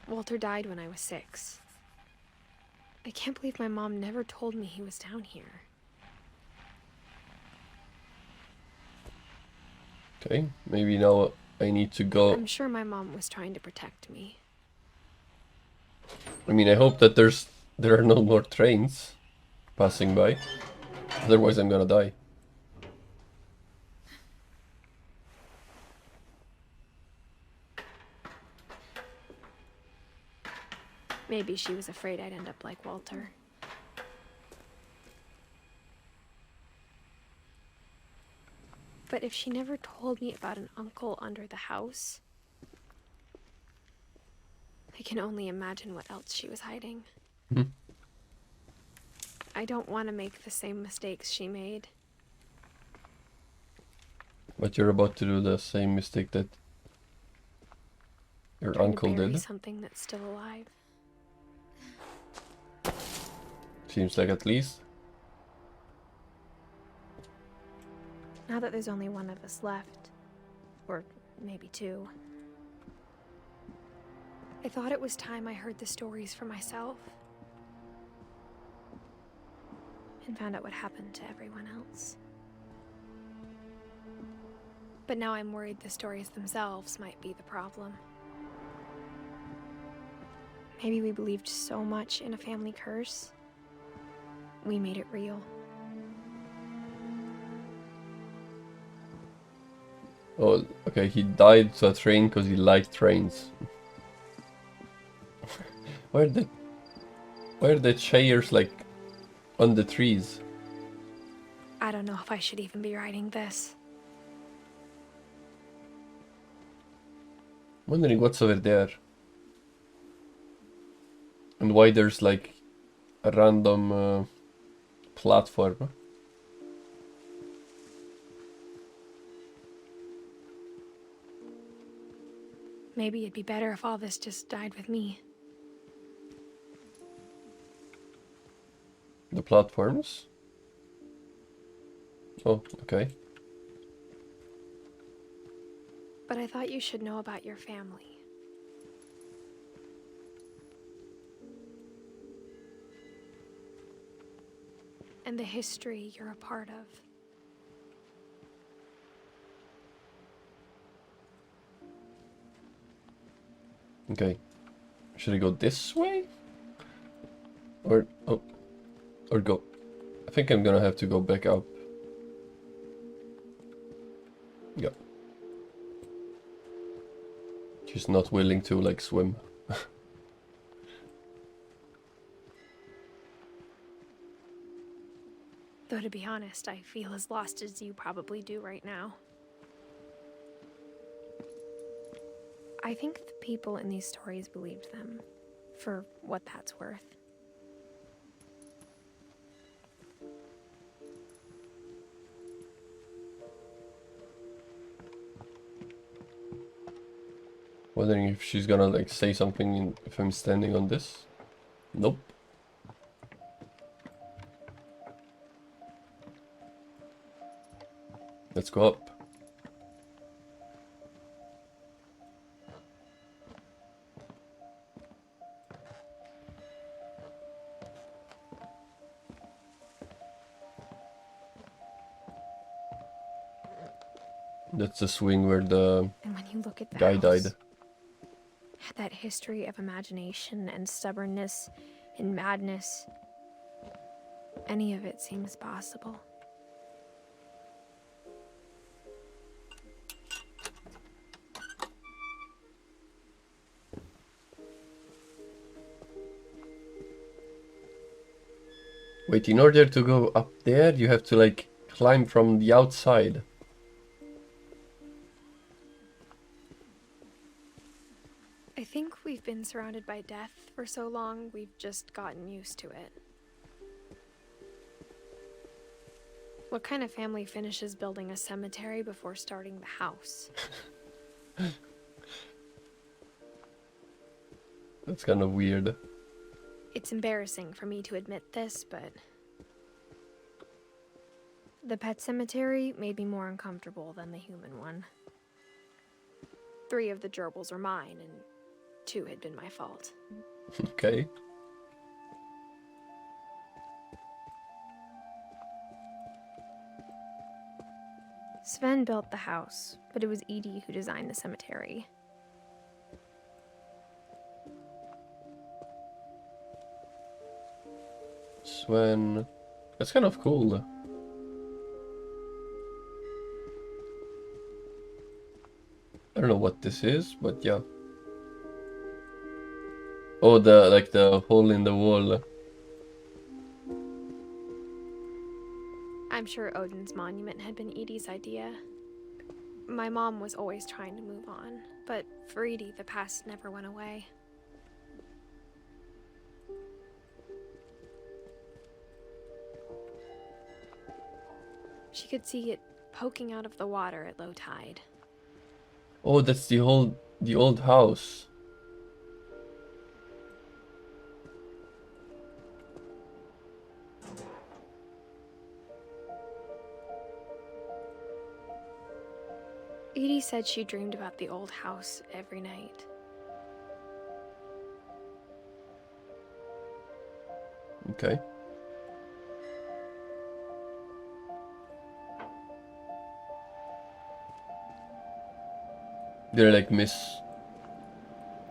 Walter died when I was 6. I can't believe my mom never told me he was down here. Okay, maybe now I need to go. I'm sure my mom was trying to protect me. I mean, I hope that there are no more trains passing by. Otherwise I'm gonna die. Maybe she was afraid I'd end up like Walter. But if she never told me about an uncle under the house, I can only imagine what else she was hiding. Hmm. I don't want to make the same mistakes she made. But you're about to do the same mistake that your Trying uncle to bury did. something that's still alive. Seems like at least. Now that there's only one of us left, or maybe 2, I thought it was time I heard the stories for myself and found out what happened to everyone else. But now I'm worried the stories themselves might be the problem. Maybe we believed so much in a family curse, we made it real. Oh, okay, he died to a train because he liked trains. Why are the chairs like on the trees? I don't know if I should even be writing this. Wondering what's over there. And why there's like a random platform. Maybe it'd be better if all this just died with me. The platforms? Oh, okay. But I thought you should know about your family. And the history you're a part of. Okay. Should I go this way? Or go. I think I'm gonna have to go back up. Yeah. She's not willing to like swim. Though to be honest, I feel as lost as you probably do right now. I think the people in these stories believed them, for what that's worth. Wondering if she's gonna like say something if I'm standing on this. Nope. Let's go up. That's the swing where the And when you look at the guy house, died. had that history of imagination and stubbornness and madness. Any of it seems possible. Wait, in order to go up there, you have to like climb from the outside. I think we've been surrounded by death for so long, we've just gotten used to it. What kind of family finishes building a cemetery before starting the house? That's kind of weird. It's embarrassing for me to admit this, but the pet cemetery made me more uncomfortable than the human one. 3 of the gerbils are mine, and too had been my fault. Okay. Sven built the house, but it was Edie who designed the cemetery. Sven. That's kind of cool. I don't know what this is, but yeah. Oh, the hole in the wall. I'm sure Odin's monument had been Edie's idea. My mom was always trying to move on, but for Edie, the past never went away. She could see it poking out of the water at low tide. Oh, that's the old house. Edie said she dreamed about the old house every night. Okay. Did I like miss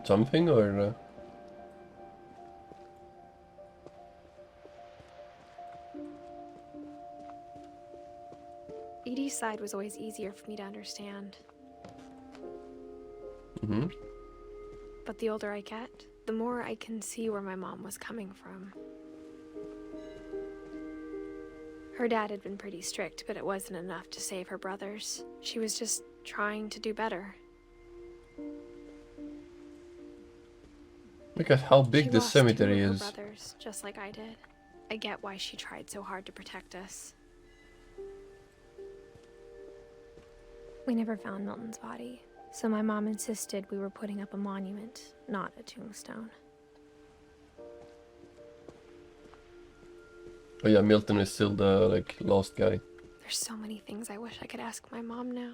something or? Edie's side was always easier for me to understand. Mm-hmm. But the older I get, the more I can see where my mom was coming from. Her dad had been pretty strict, but it wasn't enough to save her brothers. She was just trying to do better. Look at how She big the lost two of cemetery her is. brothers, just like I did. I get why she tried so hard to protect us. We never found Milton's body, so my mom insisted we were putting up a monument, not a tombstone. Oh yeah, Milton is still the lost guy. There's so many things I wish I could ask my mom now.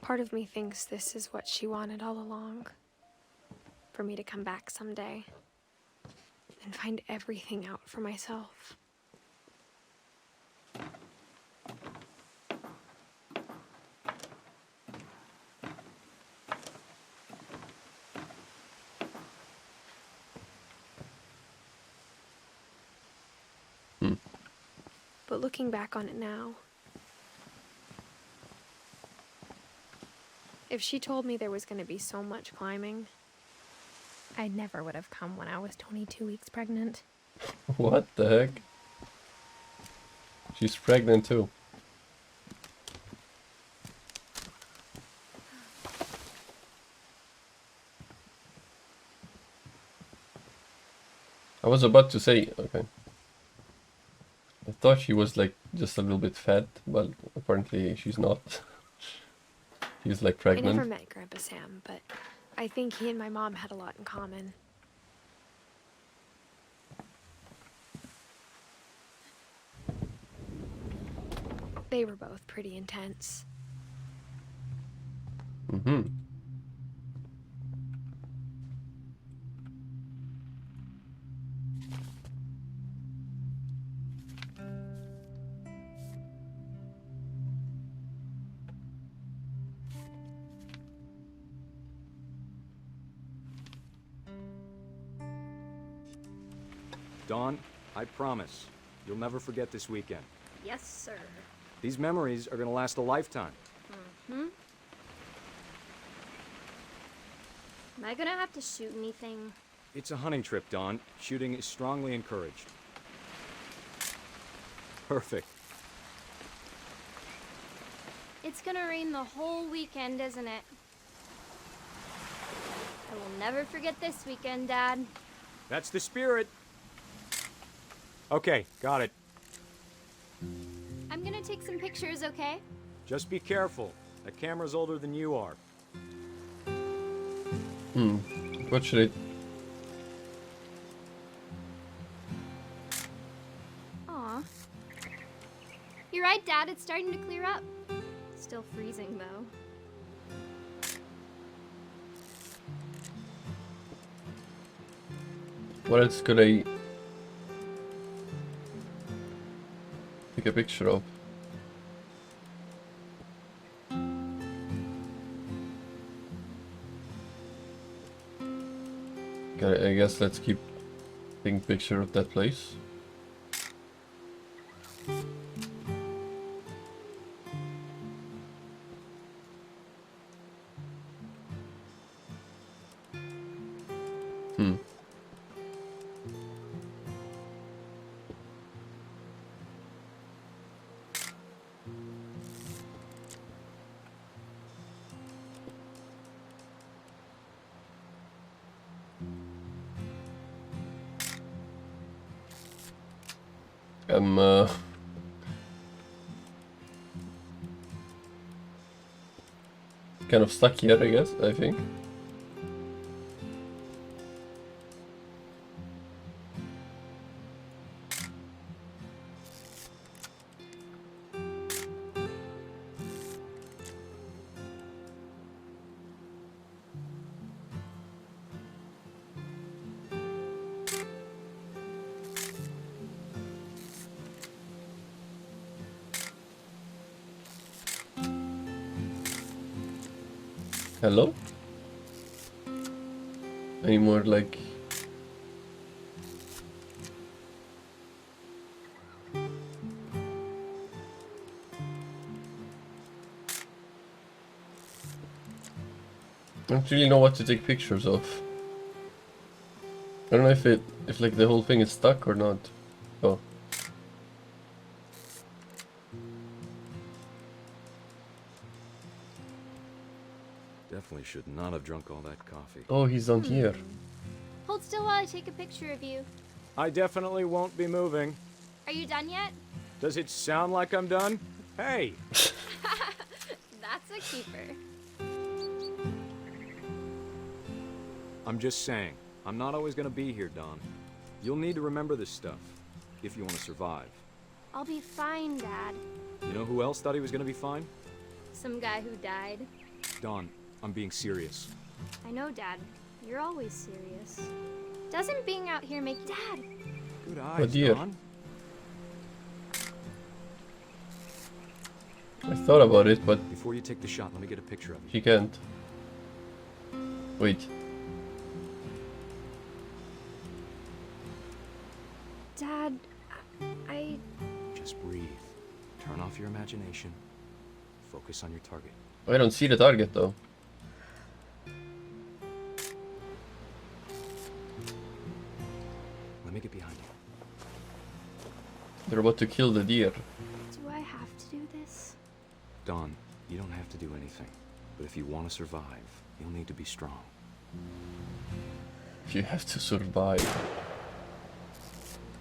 Part of me thinks this is what she wanted all along. For me to come back someday and find everything out for myself. But looking back on it now, if she told me there was going to be so much climbing, I never would have come when I was 22 weeks pregnant. What the heck? She's pregnant too. I was about to say, okay. I thought she was like just a little bit fat, but apparently she's not. She's like I never pregnant. met Grandpa Sam, but I think he and my mom had a lot in common. They were both pretty intense. Mm-hmm. Dawn, I promise, you'll never forget this weekend. Yes, sir. These memories are gonna last a lifetime. Am I gonna have to shoot anything? It's a hunting trip, Dawn. Shooting is strongly encouraged. Perfect. It's gonna rain the whole weekend, isn't it? I will never forget this weekend, Dad. That's the spirit. Okay, got it. I'm gonna take some pictures, okay? Just be careful. That camera's older than you are. What should Aw. You're right, Dad. It's starting to clear up. Still freezing, though. What else could I take a picture of? Okay, I guess let's keep taking picture of that place. Hmm. I'm kind of stuck here, I guess, I think. Hello? Any more like... I don't really know what to take pictures of. I don't know if like the whole thing is stuck or not. Oh. Definitely should not have drunk all that coffee. Oh, he's on here. Hold still while I take a picture of you. I definitely won't be moving. Are you done yet? Does it sound like I'm done? Hey! That's a keeper. I'm just saying, I'm not always gonna be here, Dawn. You'll need to remember this stuff, if you want to survive. I'll be fine, Dad. You know who else thought he was gonna be fine? Some guy who died. Dawn, I'm being serious. I know, Dad. You're always serious. Doesn't being out here make Dad? Good Oh eyes, dear. Dawn. I thought about it, but Before you take the shot, let me get a picture of you. he can't. Wait. Dad, I... Just breathe. Turn off your imagination. Focus on your target. I don't see the target though. Let me get behind you. They're about to kill the deer. Do I have to do this? Dawn, you don't have to do anything. But if you want to survive, you'll need to be strong. You have to survive.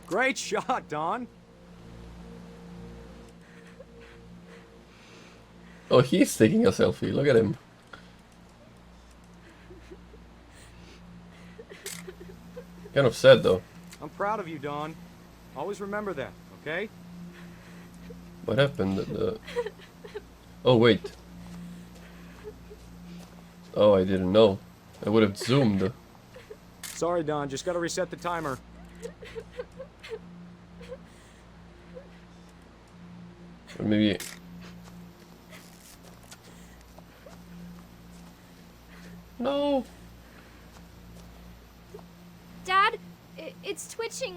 Great shot, Dawn! Oh, he's taking a selfie. Look at him. Kind of sad though. I'm proud of you, Dawn. Always remember that, okay? What happened? Oh, wait. Oh, I didn't know. I would have zoomed. Sorry, Dawn, just gotta reset the timer. Or maybe... No! Dad, it's twitching.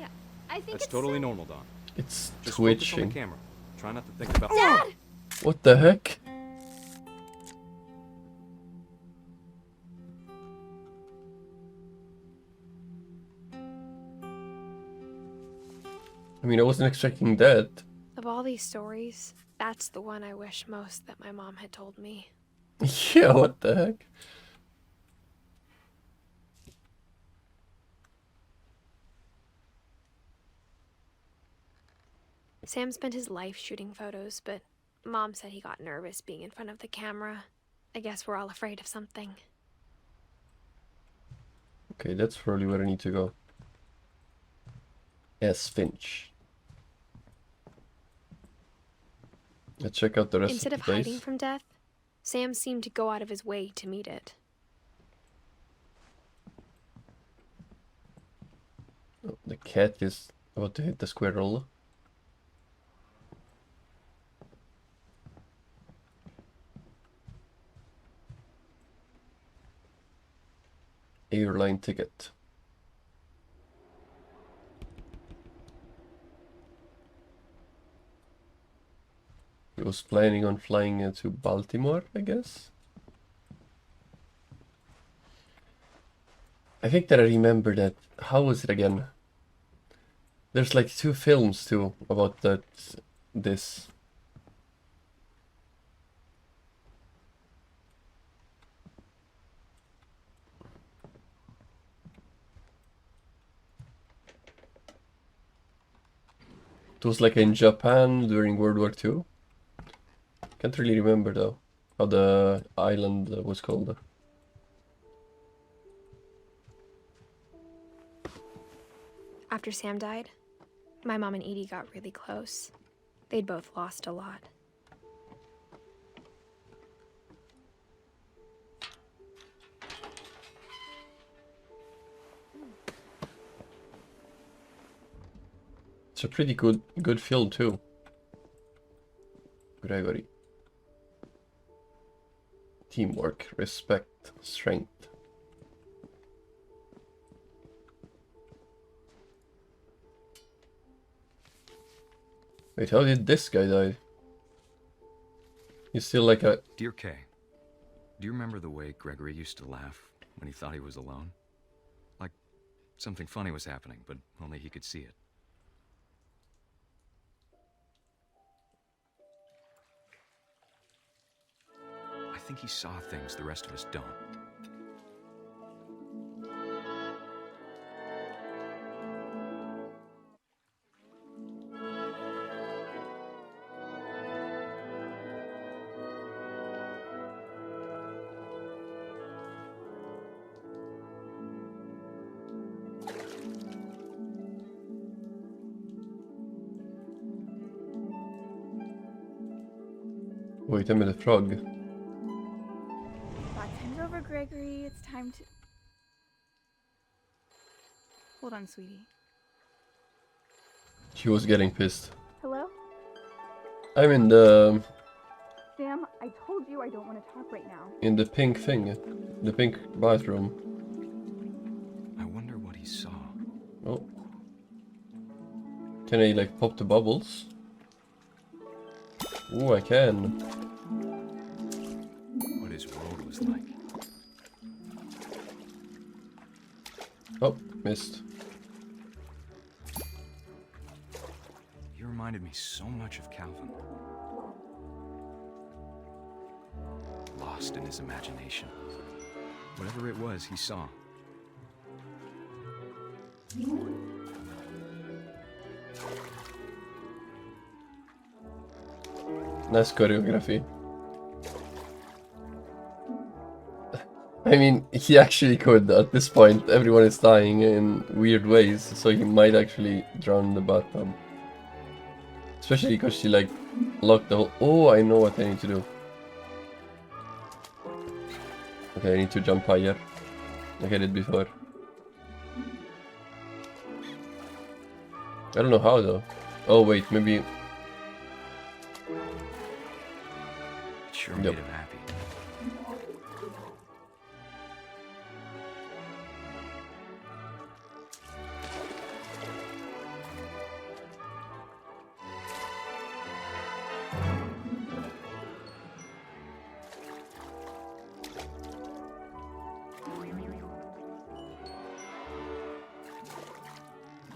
I think That's it's totally so- normal, Dawn. It's Just focus on the twitching. camera. Try not to think about... Dad! What the heck? I mean, I wasn't expecting that. Of all these stories, that's the one I wish most that my mom had told me. Yeah, what the heck? Sam spent his life shooting photos, but Mom said he got nervous being in front of the camera. I guess we're all afraid of something. Okay, that's probably where I need to go. Yes, Finch. Let's check out the rest Instead of of the hiding place. from death, Sam seemed to go out of his way to meet it. Oh, the cat is about to hit the squirrel. Airline ticket. He was planning on flying to Baltimore, I guess. I think that I remember that. How was it again? There's like 2 films too about that. This. It was like in Japan during World War II. Can't really remember though how the island was called. After Sam died, my mom and Edie got really close. They'd both lost a lot. It's a pretty good film too. Gregory. Teamwork, respect, strength. Wait, how did this guy die? He's still like a... Dear Kay, do you remember the way Gregory used to laugh when he thought he was alone? Like something funny was happening, but only he could see it. I think he saw things the rest of us don't. Wait a minute, frog. Back time's over, Gregory. It's time to... Hold on, sweetie. She was getting pissed. Hello? I'm in the... Sam, I told you I don't want to talk right now. in the pink thing. The pink bathroom. I wonder what he saw. Oh. Can I like pop the bubbles? Ooh, I can. What his world was like. Oh, missed. He reminded me so much of Calvin. Lost in his imagination. Whatever it was, he saw. Nice choreography. I mean, he actually could. At this point, everyone is dying in weird ways, so he might actually drown in the bathtub. Especially because she, like, locked the whole... Oh, I know what I need to do. Okay, I need to jump higher. Like I did before. I don't know how, though. Oh, wait, maybe... It sure Yep. made him happy.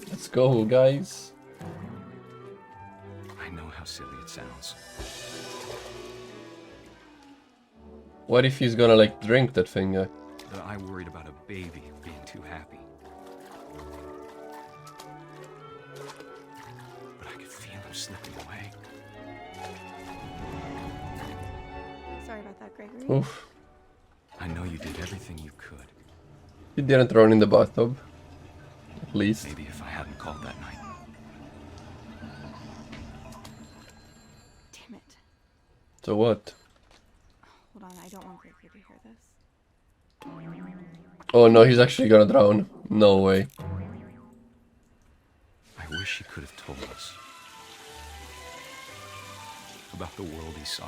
Let's go, guys. I know how silly it sounds. What if he's gonna, like, drink that thing? But I worried about a baby being too happy. But I could feel him slipping away. Sorry about that, Gregory. Oof. I know you did everything you could. He didn't drown in the bathtub. At least. Maybe if I hadn't called that night. Damn it. So what? Hold on, I don't want Gregory to hear this. Oh no, he's actually gonna drown. No way. she could have told us. About the world he saw.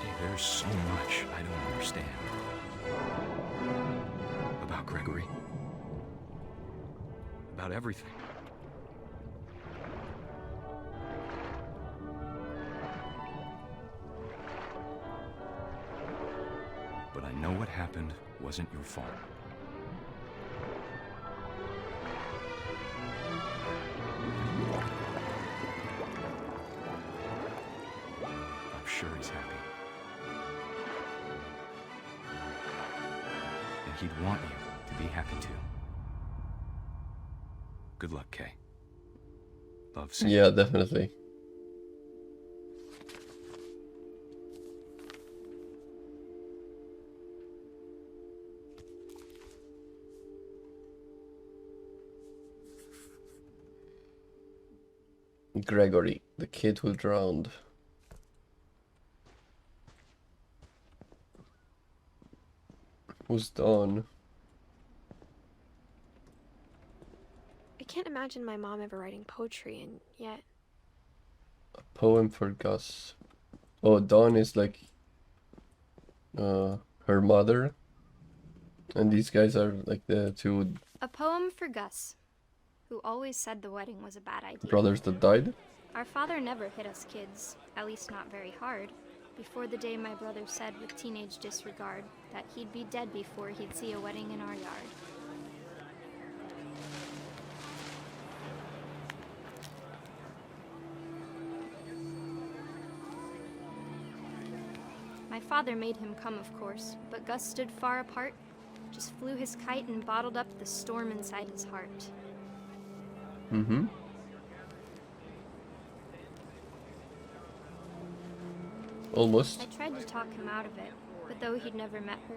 Hey, there's so much I don't understand. About Gregory. About everything. But I know what happened wasn't your fault. I'm sure he's happy. And he'd want you to be happy too. Good luck, Kay. Love, Sam. Yeah, definitely. Gregory, the kid who drowned. Who's Dawn? I can't imagine my mom ever writing poetry, and yet A poem for Gus. Oh, Dawn is like her mother, and these guys are like the two A poem for Gus, who always said the wedding was a bad idea. brothers that died. Our father never hit us kids, at least not very hard, before the day my brother said with teenage disregard that he'd be dead before he'd see a wedding in our yard. My father made him come, of course, but Gus stood far apart, just flew his kite and bottled up the storm inside his heart. Mm-hmm. Almost. I tried to talk him out of it, but though he'd never met her,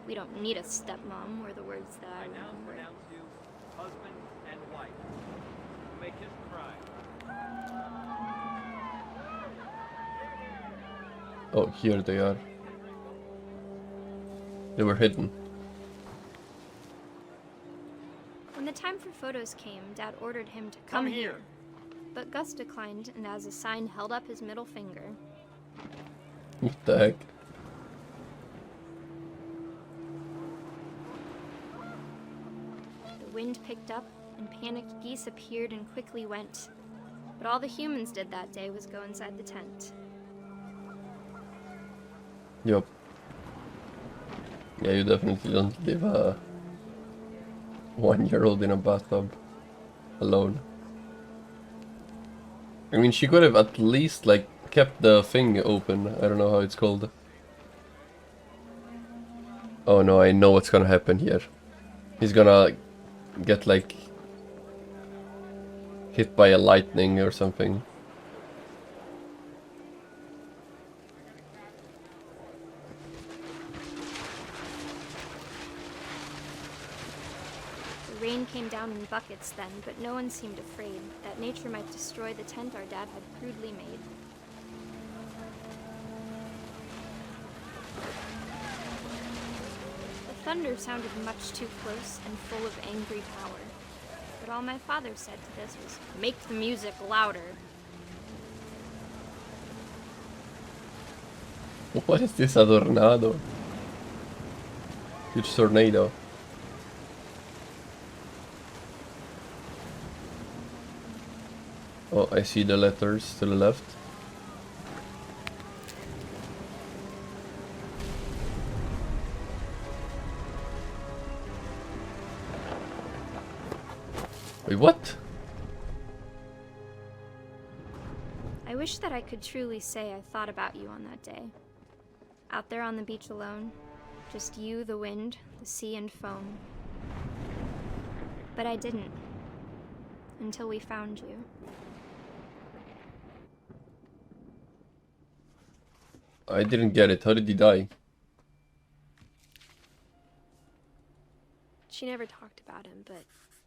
we don't need a stepmom were the words that I Now remember. pronounce you husband and wife. Make him cry. Oh, here they are. They were hidden. When the time for photos came, Dad ordered him to come here. But Gus declined and as a sign held up his middle finger. What the heck? The wind picked up and panicked geese appeared and quickly went. But all the humans did that day was go inside the tent. Yup. Yeah, you definitely don't leave a 1-year-old in a bathtub alone. I mean, she could have at least, like, kept the thing open. I don't know how it's called. Oh no, I know what's gonna happen here. He's gonna get, like, hit by a lightning or something. The rain came down in buckets then, but no one seemed afraid that nature might destroy the tent our dad had crudely made. The thunder sounded much too close and full of angry power. But all my father said to this was, "Make the music louder." What is this adornado? Huge tornado. Oh, I see the letters to the left. Wait, what? I wish that I could truly say I thought about you on that day. Out there on the beach alone, just you, the wind, the sea, and foam. But I didn't. Until we found you. I didn't get it. How did he die? she never talked about him, but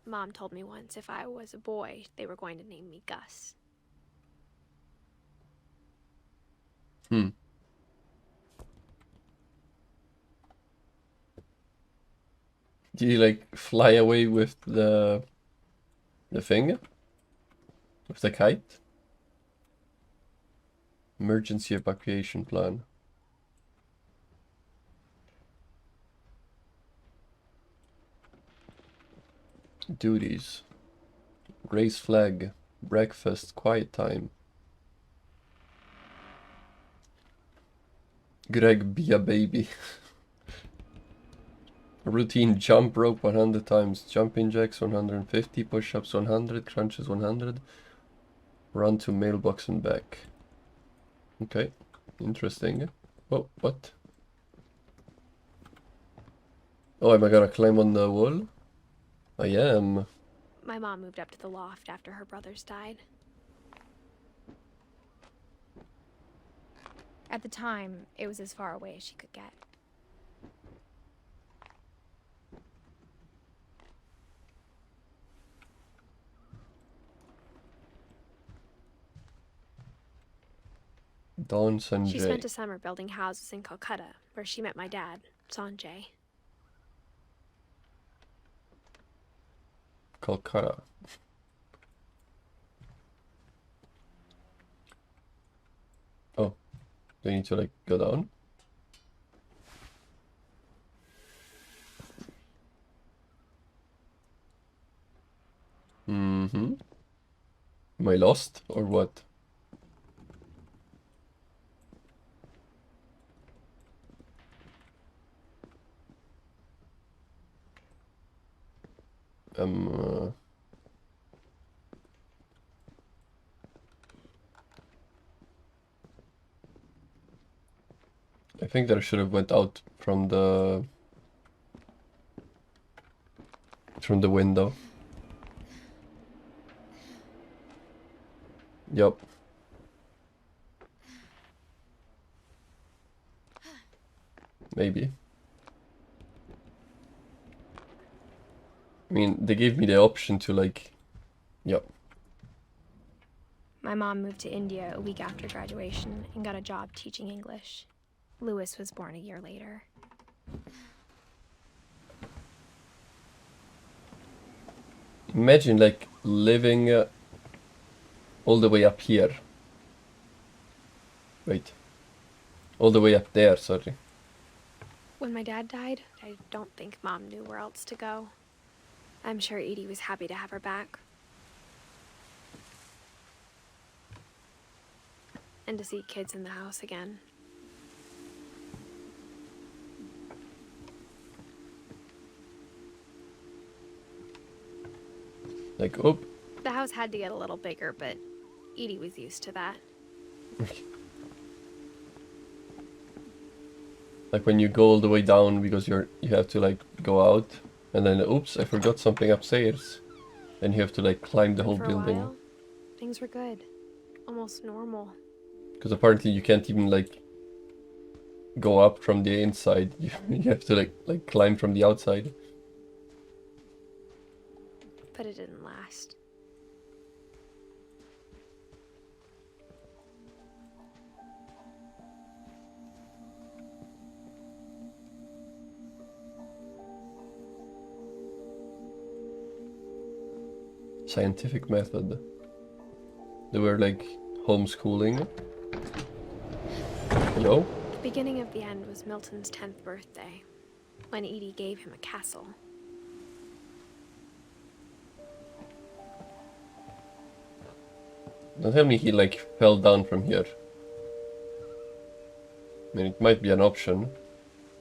Mom told me once if I was a boy, they were going to name me Gus. Do you like fly away with the thing? With the kite? Emergency evacuation plan. Duties. Raise flag. Breakfast. Quiet time. Greg, be a baby. Routine jump rope 100 times. Jumping jacks 150. Push-ups 100. Crunches 100. Run to mailbox and back. Okay. Interesting. Oh, what? Oh, am I gonna climb on the wall? I am. My mom moved up to the loft after her brothers died. At the time, it was as far away as she could get. Dawn She Sanjay. spent a summer building houses in Calcutta, where she met my dad, Sanjay. Calcutta. Oh, do you need to like go down? Mm-hmm. Am I lost or what? Um. I think that I should have went out from the window. Yup. Maybe. I mean, they gave me the option to like, yup. My mom moved to India a week after graduation and got a job teaching English. Lewis was born a year later. Imagine like living all the way up here. Wait. All the way up there, sorry. When my dad died, I don't think Mom knew where else to go. I'm sure Edie was happy to have her back. And to see kids in the house again. Like, oh. The house had to get a little bigger, but Edie was used to that. Like when you go all the way down because you have to like go out and then oops, I forgot something upstairs. And you have to like climb the And whole for a building. while, things were good. Almost normal. Because apparently you can't even like go up from the inside. You have to like climb from the outside. But it didn't last. Scientific method. They were like homeschooling. Hello? The beginning of the end was Milton's 10th birthday, when Edie gave him a castle. Don't tell me he like fell down from here. I mean, it might be an option.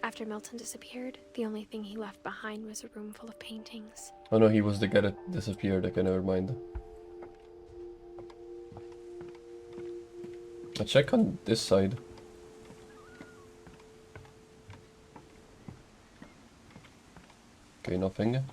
After Milton disappeared, the only thing he left behind was a room full of paintings. Oh no, he was the guy that disappeared. Okay, never mind. I'll check on this side. Okay, nothing.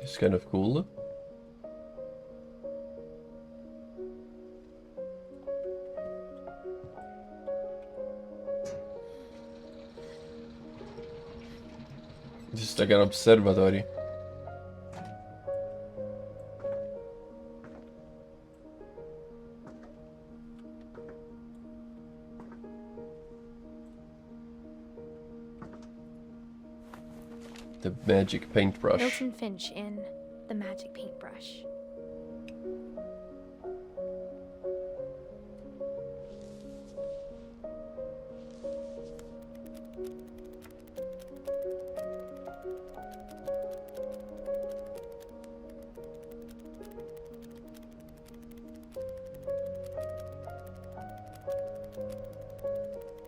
It's kind of cool. Just like an observatory. The magic paintbrush. Milton Finch in The Magic Paintbrush.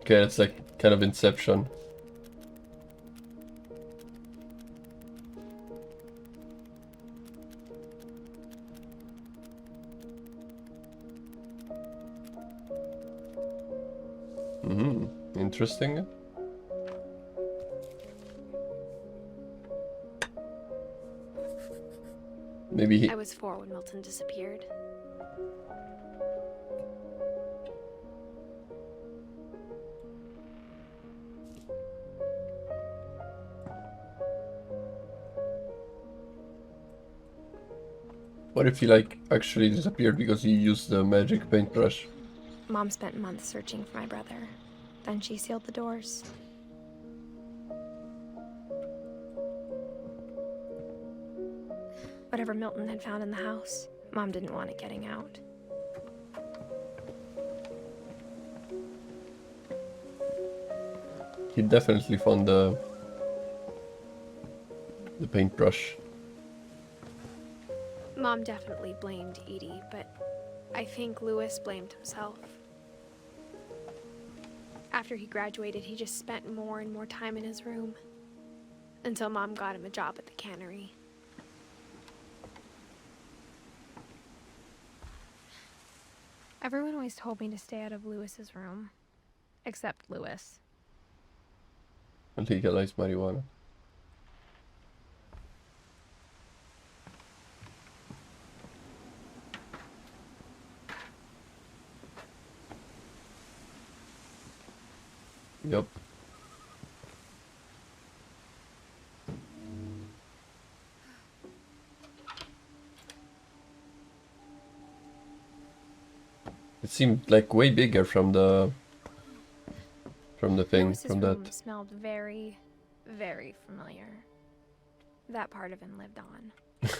Okay, it's like kind of Inception. Interesting. Maybe he... I was 4 when Milton disappeared. What if he like actually disappeared because he used the magic paintbrush? Mom spent months searching for my brother. Then she sealed the doors. Whatever Milton had found in the house, Mom didn't want it getting out. He definitely found the paintbrush. Mom definitely blamed Edie, but I think Lewis blamed himself. After he graduated, he just spent more and more time in his room. Until Mom got him a job at the cannery. Everyone always told me to stay out of Lewis's room. Except Lewis. And legalized marijuana. Yep. It seemed like way bigger from the thing, Lewis's from room that. smelled very, very familiar. That part of him lived on.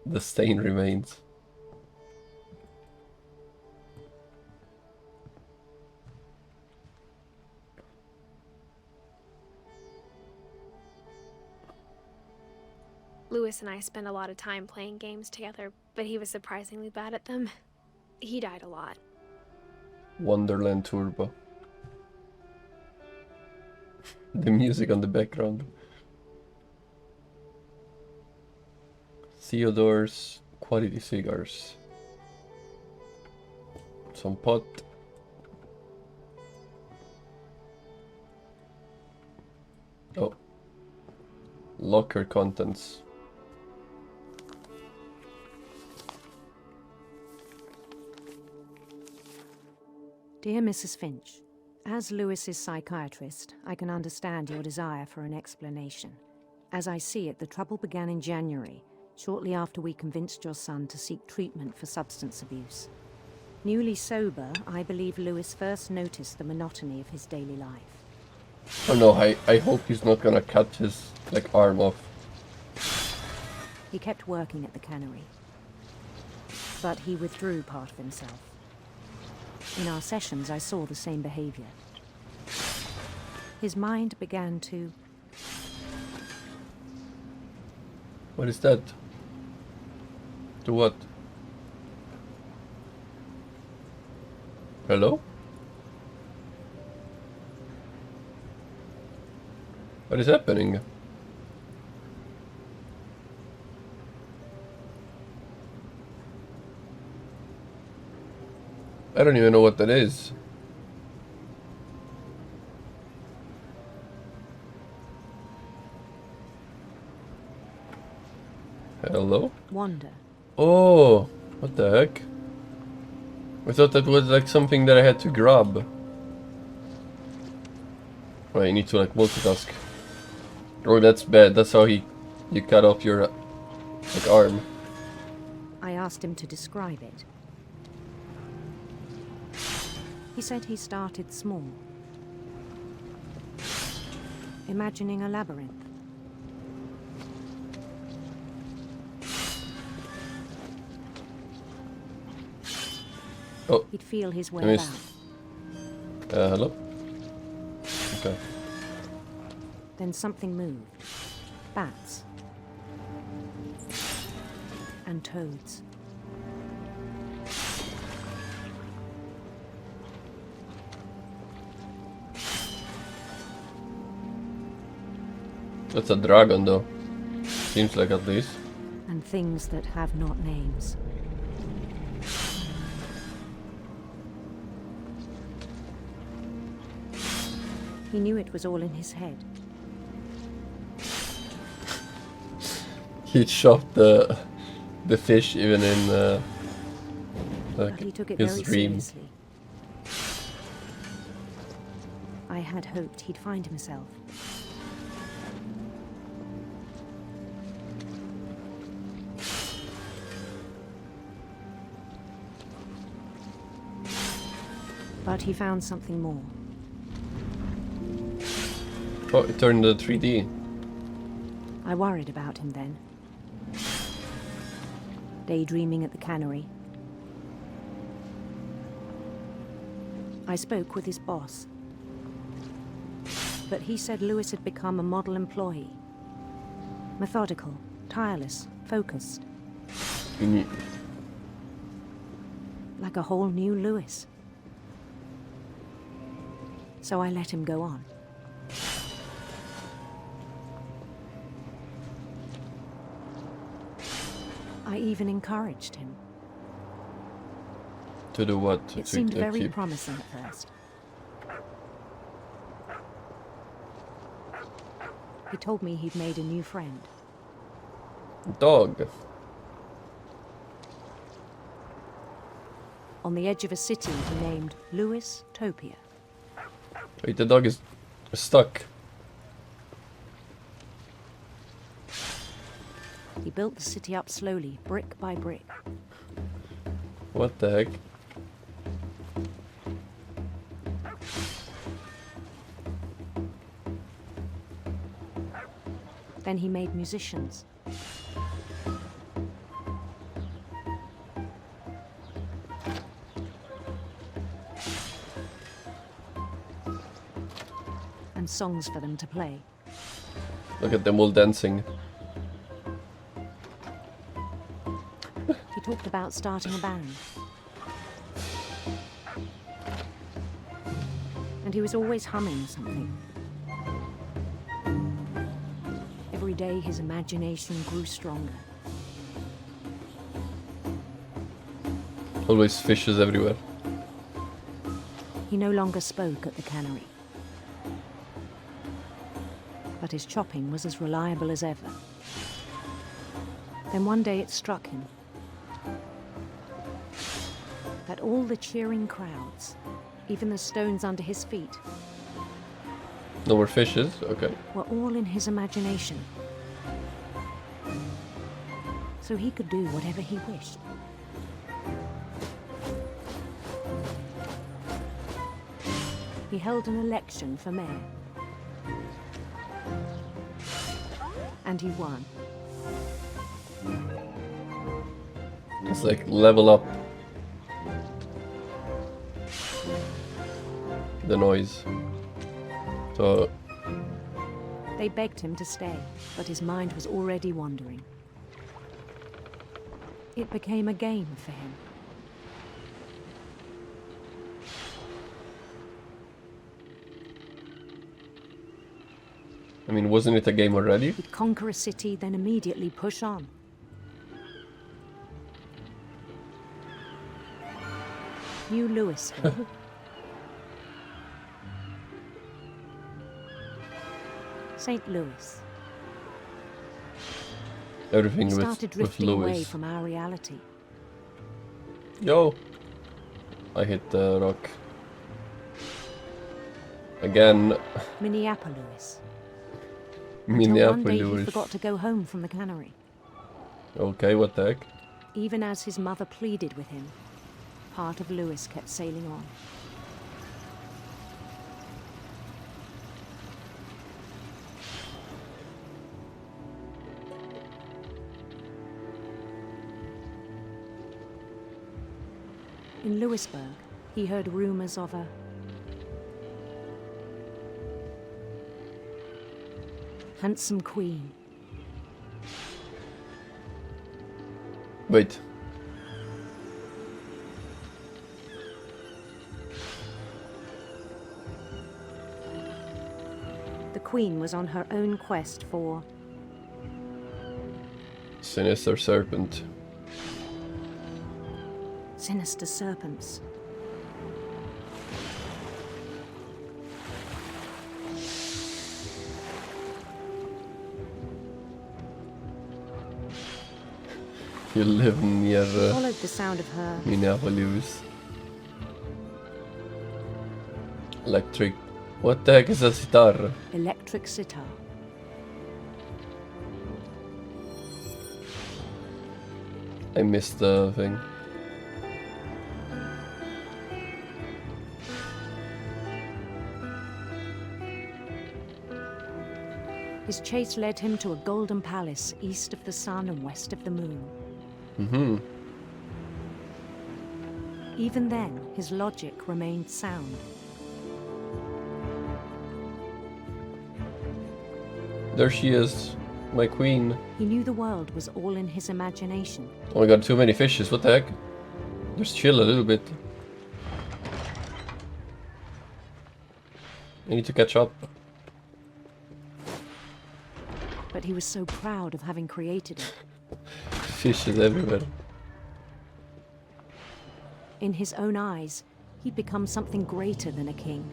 The stain remains. Lewis and I spent a lot of time playing games together, but he was surprisingly bad at them. He died a lot. Wonderland Turbo. The music on the background. Theodore's quality cigars. Some pot. Oh. Locker contents. Dear Mrs. Finch, as Lewis's psychiatrist, I can understand your desire for an explanation. As I see it, the trouble began in January, shortly after we convinced your son to seek treatment for substance abuse. Newly sober, I believe Lewis first noticed the monotony of his daily life. Oh no, I hope he's not gonna cut his like arm off. He kept working at the cannery, but he withdrew part of himself. In our sessions, I saw the same behavior. His mind began to... What is that? To what? Hello? What is happening? I don't even know what that is. Hello? wander. Oh, what the heck? I thought that was like something that I had to grab. Oh, I need to like multitask. Oh, that's bad. That's how you cut off your like arm. I asked him to describe it. He said he started small, imagining a labyrinth. Oh, He'd feel his way I missed. about. Hello? Okay. Then something moved. Bats. And toads. That's a dragon though. Seems like at least. And things that have not names. He knew it was all in his head. He shot the fish even in But like he took it his very dream. seriously. I had hoped he'd find himself. But he found something more. Oh, it turned 3D. I worried about him then. Daydreaming at the cannery. I spoke with his boss. But he said Lewis had become a model employee. Methodical, tireless, focused. Like a whole new Lewis. So I let him go on. I even encouraged him. To do what? It To seemed very keep. promising at first. He told me he'd made a new friend. Dog. On the edge of a city he named Lewis Topia. Wait, the dog is stuck. He built the city up slowly, brick by brick. What the heck? Then he made musicians. And songs for them to play. Look at them all dancing. He talked about starting a band. And he was always humming something. Every day his imagination grew stronger. Always fishes everywhere. He no longer spoke at the cannery. But his chopping was as reliable as ever. Then one day it struck him that all the cheering crowds, even the stones under his feet, No more fishes? Okay. were all in his imagination. So he could do whatever he wished. He held an election for mayor. And he won. It's like level up the noise. So They begged him to stay, but his mind was already wandering. It became a game for him. I mean, wasn't it a game already? He'd conquer a city, then immediately push on. New Louisville. St. Louis. Everything We with started drifting away Lewis. from our reality. Yo! I hit the rock. Again. Minneapolis. Until one day he Minneapolis. forgot to go home from the cannery. Okay, what the heck? Even as his mother pleaded with him, part of Lewis kept sailing on. In Lewisburg, he heard rumors of a handsome queen. Wait. The queen was on her own quest for Sinister serpent. sinister serpents. You live near Followed the sound of her Minneapolis. Electric. What the heck is a sitar? electric sitar. I missed the thing. His chase led him to a golden palace east of the sun and west of the moon. Mm-hmm. Even then, his logic remained sound. There she is, my queen. He knew the world was all in his imagination. Oh my god, too many fishes, what the heck? Just chill a little bit. I need to catch up. But he was so proud of having created it. Fishes everywhere. In his own eyes, he'd become something greater than a king.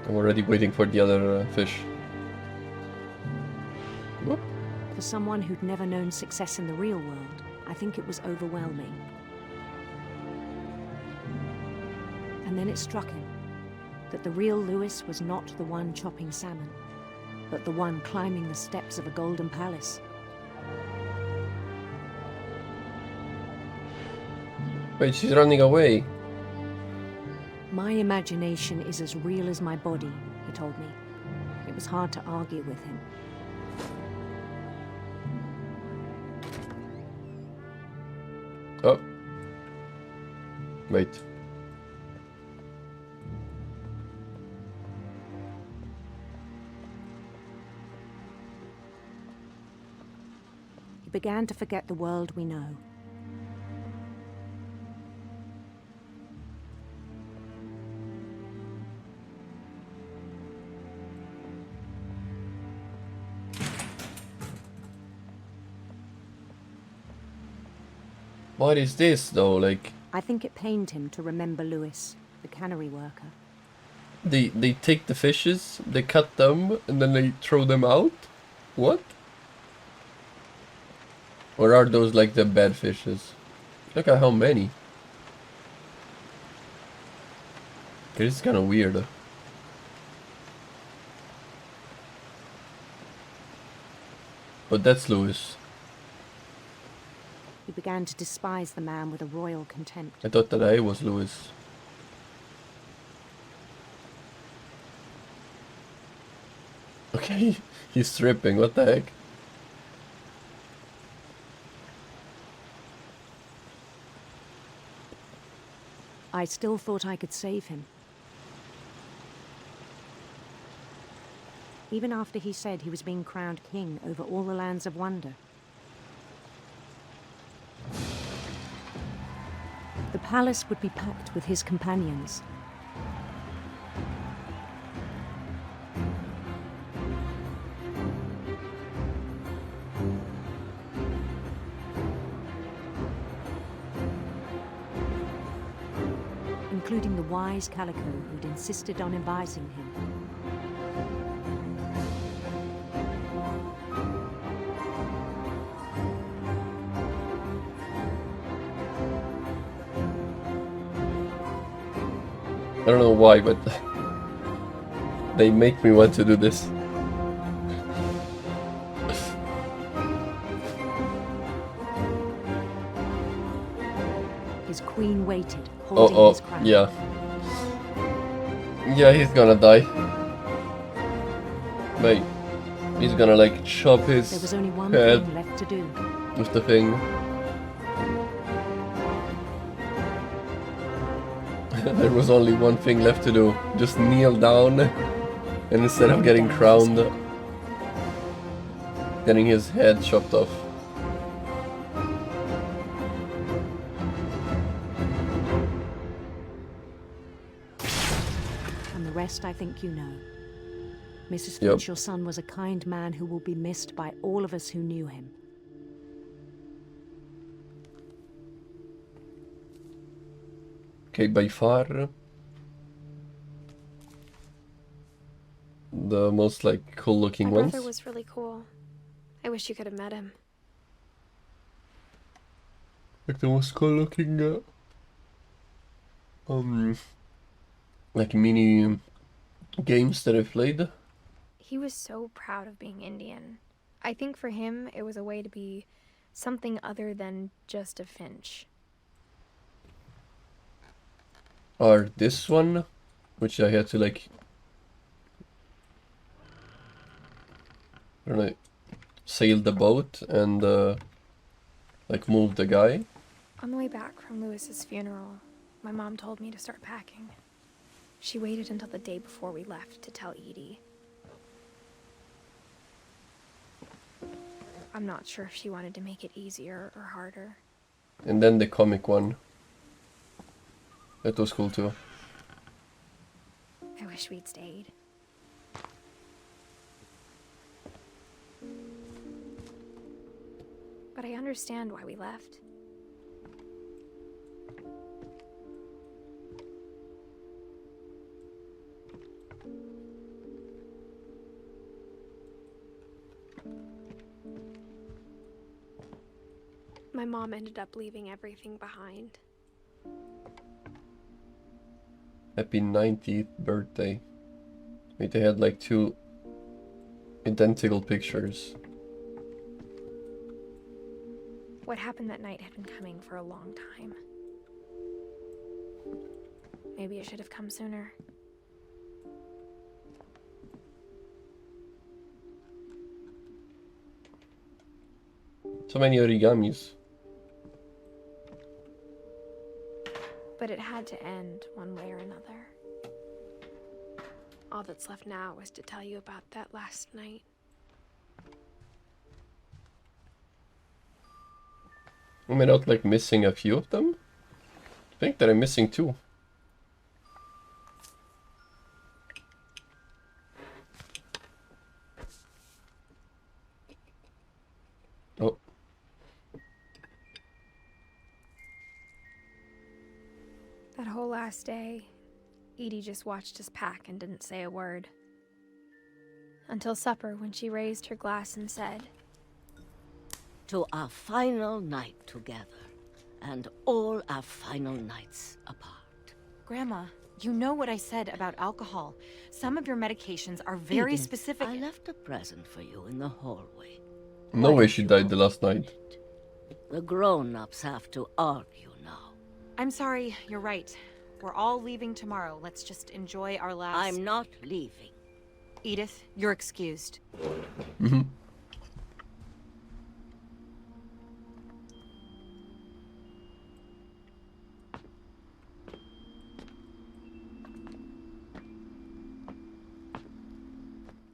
I'm already waiting for the other fish. Whoop. For someone who'd never known success in the real world, I think it was overwhelming. And then it struck him that the real Lewis was not the one chopping salmon, but the one climbing the steps of a golden palace. Wait, she's running away. My imagination is as real as my body, he told me. It was hard to argue with him. Oh. Wait. He began to forget the world we know. What is this though? Like, I think it pained him to remember Lewis, the cannery worker. they take the fishes, they cut them, and then they throw them out? What? Or are those like the bad fishes? Look at how many. Okay, this is kind of weird. But that's Lewis. He began to despise the man with a royal contempt. I thought that I was Lewis. Okay, he's stripping, what the heck? I still thought I could save him. Even after he said he was being crowned king over all the lands of wonder. The palace would be packed with his companions. Including the wise Calico who'd insisted on advising him. I don't know why, but They make me want to do this. His queen waited, holding Oh, his crown. yeah. Yeah, he's gonna die. Mate, he's gonna like chop There his was only one head thing left to do. with the thing. There was only one thing left to do. Just kneel down, and instead of getting crowned, getting his head chopped off. And the rest I think you know. Mrs. Yep. Finch, your son was a kind man who will be missed by all of us who knew him. Okay, by far the most like cool looking My ones. brother was really cool. I wish you could have met him. Like the most cool looking like mini games that I've played. He was so proud of being Indian. I think for him, it was a way to be something other than just a Finch. Or this one, which I had to like, I don't know, sail the boat and like move the guy. On the way back from Lewis's funeral, my mom told me to start packing. She waited until the day before we left to tell Edie. I'm not sure if she wanted to make it easier or harder. And then the comic one. That was cool too. I wish we'd stayed. But I understand why we left. My mom ended up leaving everything behind. Happy 90th birthday. Wait, they had like two identical pictures. What happened that night had been coming for a long time. Maybe it should have come sooner. So many origamis. But it had to end one way or another. All that's left now is to tell you about that last night. Am I not like missing a few of them? I think that I'm missing two. Oh. That whole last day, Edie just watched us pack and didn't say a word. Until supper, when she raised her glass and said, "To our final night together, and all our final nights apart." Grandma, you know what I said about alcohol. Some of your medications are very Edith, specific. I left a present for you in the hallway. No Why way don't she you died the go last and night. read it? The grown-ups have to argue now. I'm sorry, you're right. We're all leaving tomorrow. Let's just enjoy our last... I'm not leaving. Edith, you're excused. Mhm.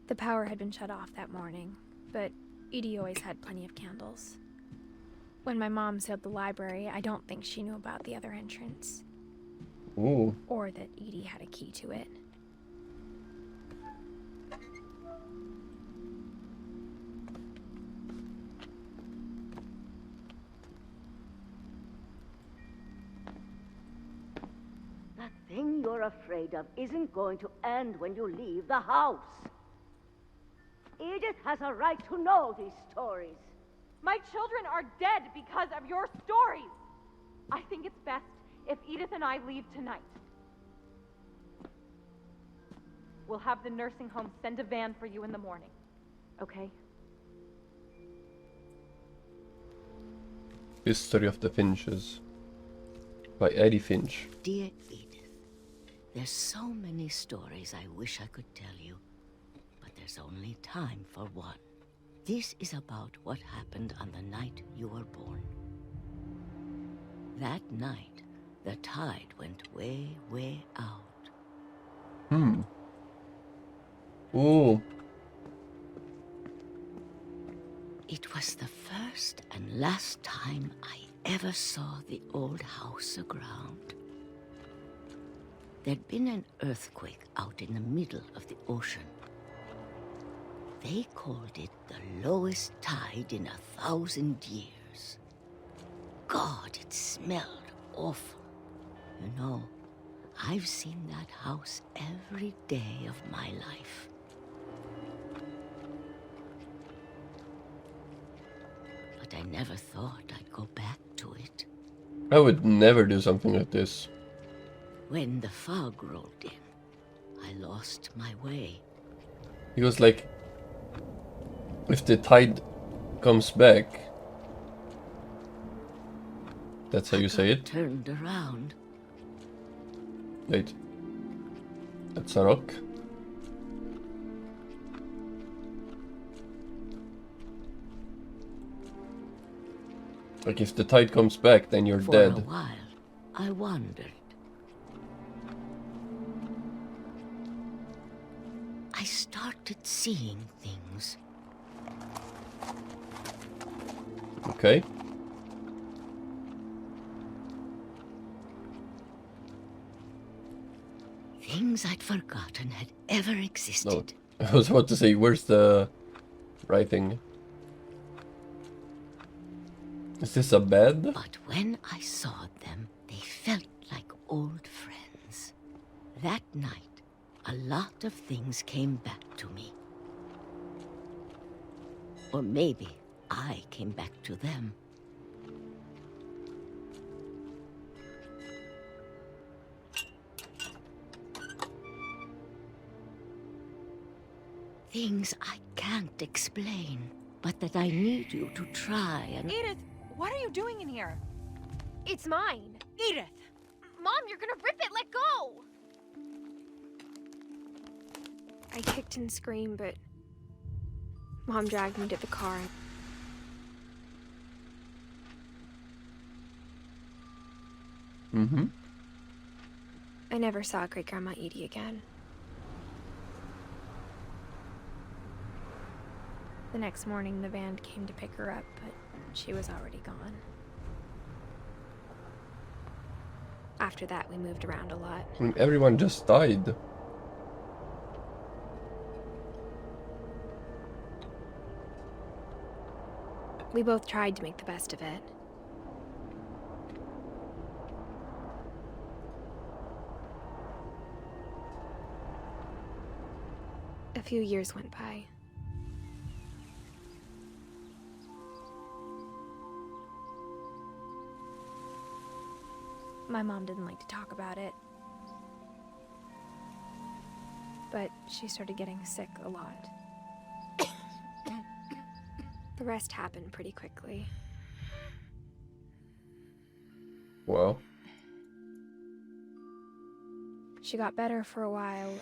the power had been shut off that morning, but Edie always had plenty of candles. When my mom sealed the library, I don't think she knew about the other entrance. Ooh. Or that Edie had a key to it. That thing you're afraid of isn't going to end when you leave the house. Edith has a right to know these stories. My children are dead because of your stories. I think it's best if Edith and I leave tonight. We'll have the nursing home send a van for you in the morning. Okay? History of the Finches by Edith Finch. Dear Edith, there's so many stories I wish I could tell you, but there's only time for one. This is about what happened on the night you were born. That night, the tide went way, way out. Ooh. It was the first and last time I ever saw the old house aground. There'd been an earthquake out in the middle of the ocean. They called it the lowest tide in 1,000 years. God, it smelled awful. You know, I've seen that house every day of my life. But I never thought I'd go back to it. I would never do something like this. When the fog rolled in, I lost my way. Because, like, if the tide comes back, that's how you say it? Turned around. Wait. That's a rock. Like, if the tide comes back, then you're For dead. a while, I wandered. I started seeing things. Okay. Things I'd forgotten had ever existed. No. I was about to say, where's the writing? Is this a bed? But when I saw them, they felt like old friends. That night, a lot of things came back to me. Or maybe I came back to them. Things I can't explain, but that I need you to try and... Edith, what are you doing in here? It's mine. Edith! Mom, you're gonna rip it. Let go. I kicked and screamed, but Mom dragged me to the car. Mm-hmm. I never saw Great Grandma Edie again. The next morning, the van came to pick her up, but she was already gone. After that, we moved around a lot. I mean, everyone just died. We both tried to make the best of it. A few years went by. My mom didn't like to talk about it. But she started getting sick a lot. The rest happened pretty quickly. Wow. She got better for a while,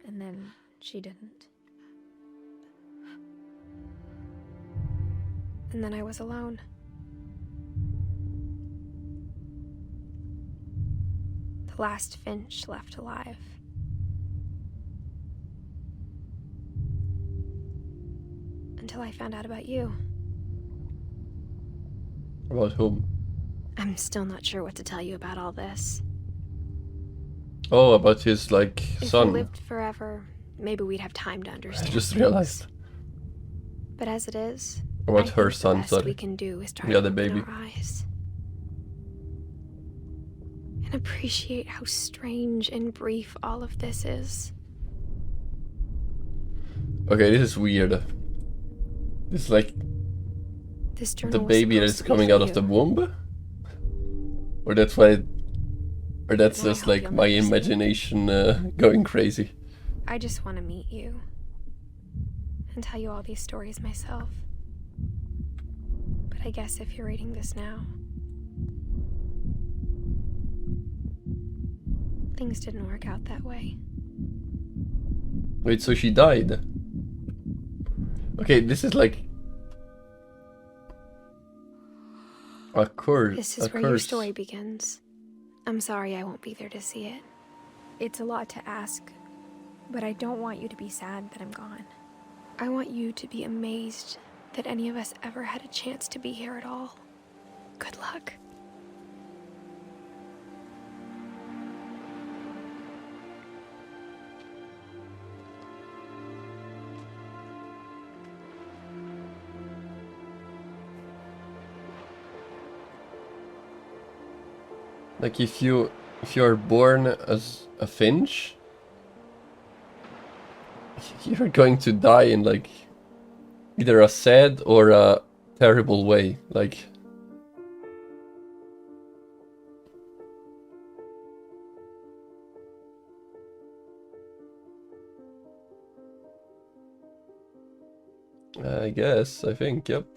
and then she didn't. And then I was alone. The last Finch left alive. Until I found out about you. About whom? I'm still not sure what to tell you about all this. Oh, about his, like, If son. we lived forever, maybe we'd have time to I understand. just things. realized. But as it is, About I her think son, the best sorry. we can do is try The to other open baby. our eyes and appreciate how strange and brief all of this is. Okay, this is weird. It's like This journal the was baby supposed that's to be coming for out of you. the womb? Or that's why Or that's And I just hope like you'll my never see it. imagination going crazy. I just want to meet you and tell you all these stories myself. But I guess if you're reading this now, things didn't work out that way. Wait, so she died? Okay, this is like a curse. This is where your story begins. I'm sorry I won't be there to see it. It's a lot to ask, but I don't want you to be sad that I'm gone. I want you to be amazed that any of us ever had a chance to be here at all. Good luck. Like if you are born as a Finch, you're going to die in like either a sad or a terrible way. Like I guess, I think, yep.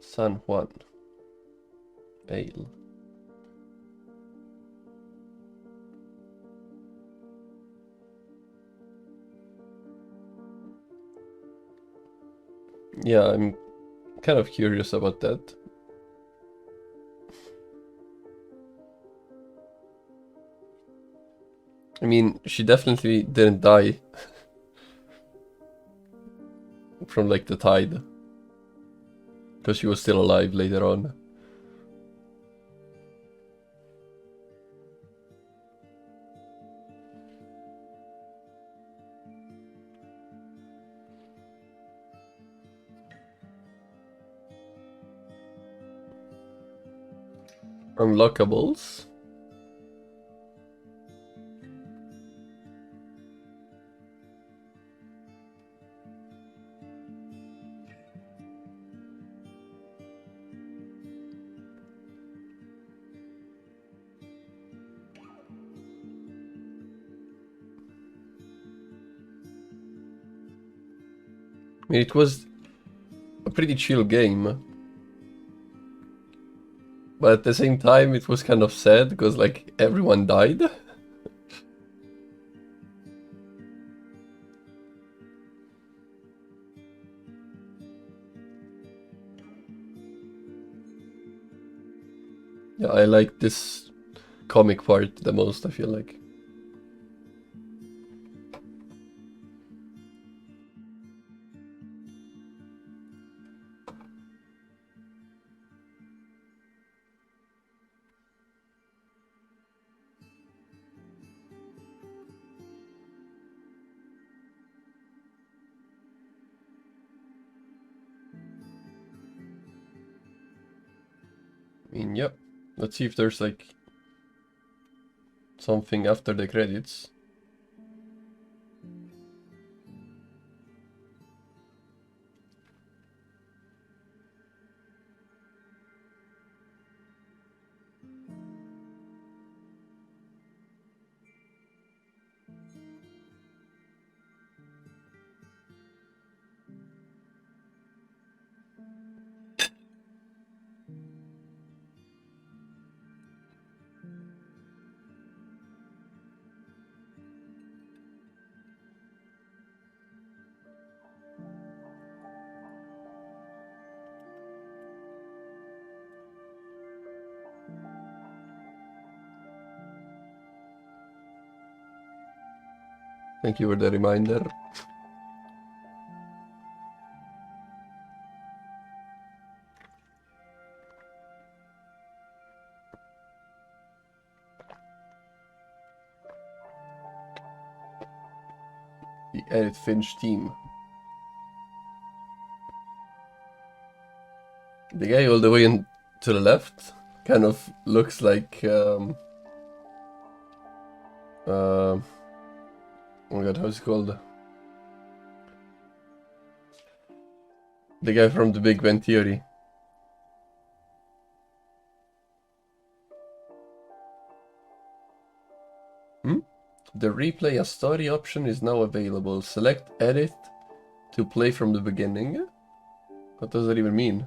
San Juan. Ale. Yeah, I'm kind of curious about that. I mean, she definitely didn't die from like the tide, because she was still alive later on. Unlockables. I mean, it was a pretty chill game, but at the same time it was kind of sad because like everyone died. Yeah, I like this comic part the most, I feel like. I mean, yep. Let's see if there's like something after the credits. Thank you for the reminder. The Edith Finch team. The guy all the way in to the left kind of looks like oh my god, how's he called? The guy from The Big Bang Theory. The replay a story option is now available. Select edit to play from the beginning. What does that even mean?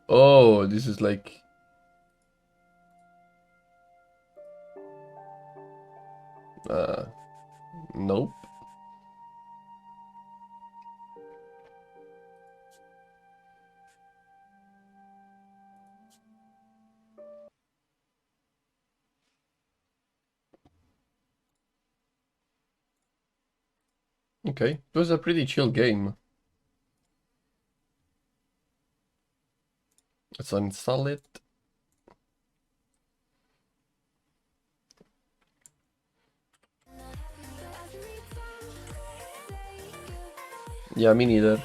Oh, this is like... nope. Okay, it was a pretty chill game. Let's uninstall it. Yeah, me neither.